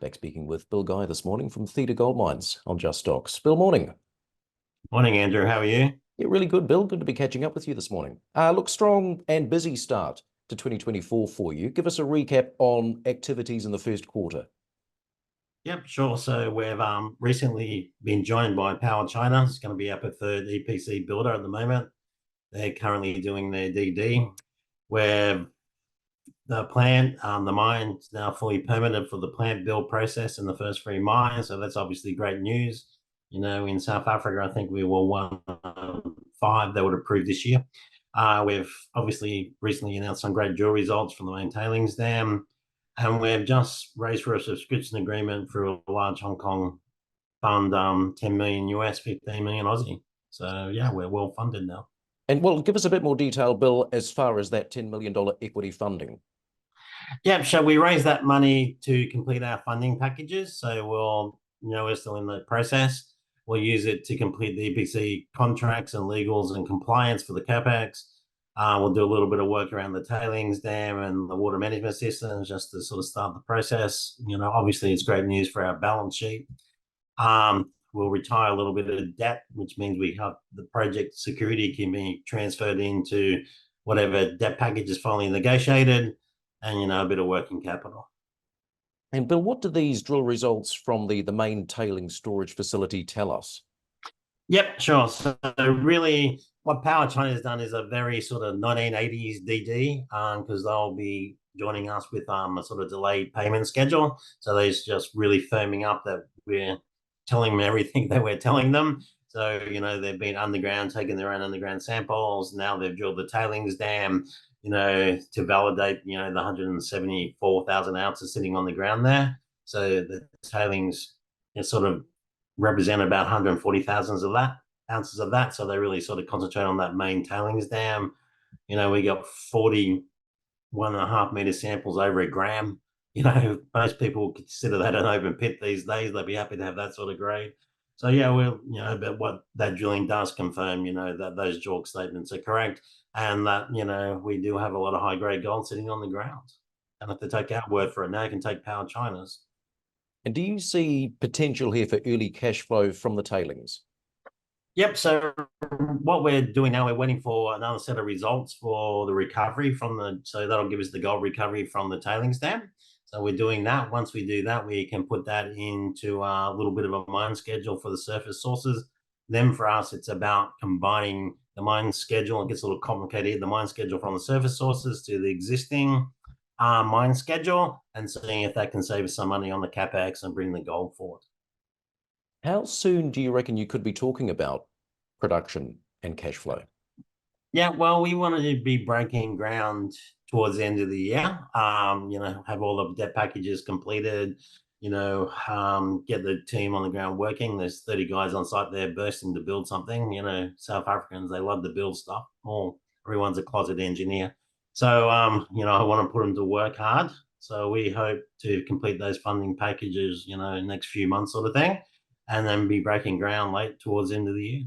Back speaking with Bill Guy this morning from Theta Gold Mines on JustStocks. Bill, morning. Morning, Andrew. How are you? Yeah, really good, Bill. Good to be catching up with you this morning. Look, strong and busy start to 2024 for you. Give us a recap on activities in the first quarter. Yep, sure. So we've recently been joined by Power China. It's going to be our third EPC builder at the moment. They're currently doing their DD. Where the plant, the mine is now fully permitted for the plant build process in the first 3 mines. So that's obviously great news. You know, in South Africa, I think we were one of 5 that would approve this year. We've obviously recently announced some great drill results from the main tailings dam, and we've just raised for a subscription agreement for a large Hong Kong fund, 10 million US, 15 million Aussie. So yeah, we're well funded now. And well, give us a bit more detail, Bill, as far as that $10 million equity funding. Yeah, so we raised that money to complete our funding packages. So we're still in the process. We'll use it to complete the EPC contracts and legals and compliance for the CapEx. We'll do a little bit of work around the tailings dam and the water management systems just to sort of start the process. You know, obviously it's great news for our balance sheet. We'll retire a little bit of debt, which means we have the project security can be transferred into whatever debt package is finally negotiated, and a bit of working capital. And Bill, what do these drill results from the main tailings storage facility tell us? Yep, sure. So really what Power China has done is a very sort of 1980s DD, because they'll be joining us with a sort of delayed payment schedule. So they're just really firming up that we're telling them everything that we're telling them. So, they've been underground, taking their own underground samples. Now they've drilled the tailings dam, to validate, the 174,000 ounces sitting on the ground there. So the tailings sort of represent about 140,000 of that ounces of that. So they really sort of concentrate on that main tailings dam. We got 41.5 meter samples over a gram. Most people consider that an open pit these days. They'd be happy to have that sort of grade. So yeah, but what that drilling does confirm, that those JORC statements are correct, and that, we do have a lot of high grade gold sitting on the ground. And if they take our word for it, now you can take Power China's. And do you see potential here for early cash flow from the tailings? Yep. So what we're doing now, we're waiting for another set of results for the recovery so that'll give us the gold recovery from the tailings dam. So we're doing that. Once we do that, we can put that into a little bit of a mine schedule for the surface sources. Then for us, it's about combining the mine schedule. It gets a little complicated. The mine schedule from the surface sources to the existing mine schedule, and seeing if that can save us some money on the CapEx and bring the gold forward. How soon do you reckon you could be talking about production and cash flow? Yeah, well, we wanted to be breaking ground towards the end of the year, have all of the debt packages completed, get the team on the ground working. There's 30 guys on site there bursting to build something. South Africans, they love to build stuff. Everyone's a closet engineer. So, I want to put them to work hard. So we hope to complete those funding packages, next few months sort of thing, and then be breaking ground late towards the end of the year.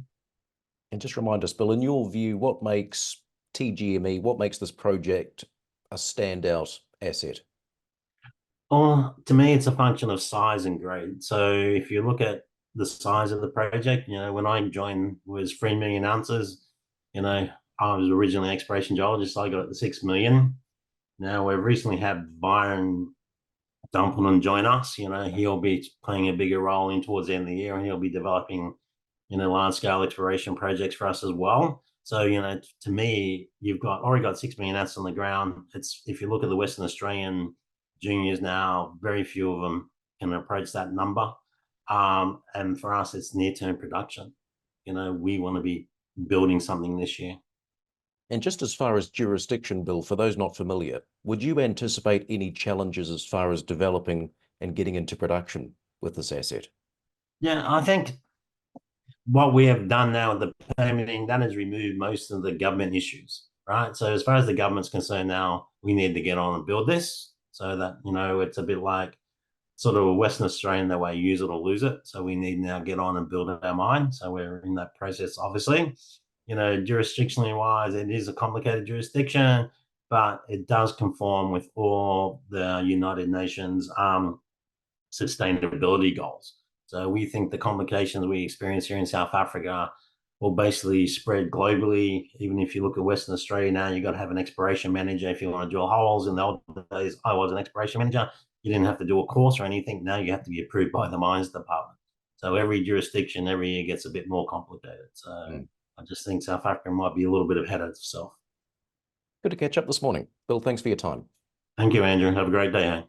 And just remind us, Bill, in your view, what makes TGME, what makes this project a standout asset? Oh, to me, it's a function of size and grade. So if you look at the size of the project, when I joined was 3 million ounces. I was originally an exploration geologist, so I got it to 6 million. Now we've recently had Byron Dumpleton join us. He'll be playing a bigger role in towards the end of the year, and he'll be developing large scale exploration projects for us as well. So, to me, you've already got 6 million ounces on the ground. If you look at the Western Australian juniors now, very few of them can approach that number. And for us, it's near-term production. We want to be building something this year. And just as far as jurisdiction, Bill, for those not familiar, would you anticipate any challenges as far as developing and getting into production with this asset? Yeah, I think what we have done now with the permitting, that has removed most of the government issues, right? So as far as the government's concerned now, we need to get on and build this so that, it's a bit like sort of a Western Australian, the way use it or lose it. So we need now get on and build our mine. So we're in that process, obviously. Jurisdictionally wise, it is a complicated jurisdiction, but it does conform with all the United Nations sustainability goals. So we think the complications we experience here in South Africa will basically spread globally. Even if you look at Western Australia now, you've got to have an exploration manager if you want to drill holes. In the old days, I was an exploration manager. You didn't have to do a course or anything. Now you have to be approved by the mines department. So every jurisdiction every year gets a bit more complicated. So I just think South Africa might be a little bit ahead of itself. Good to catch up this morning. Bill, thanks for your time. Thank you, Andrew. Have a great day.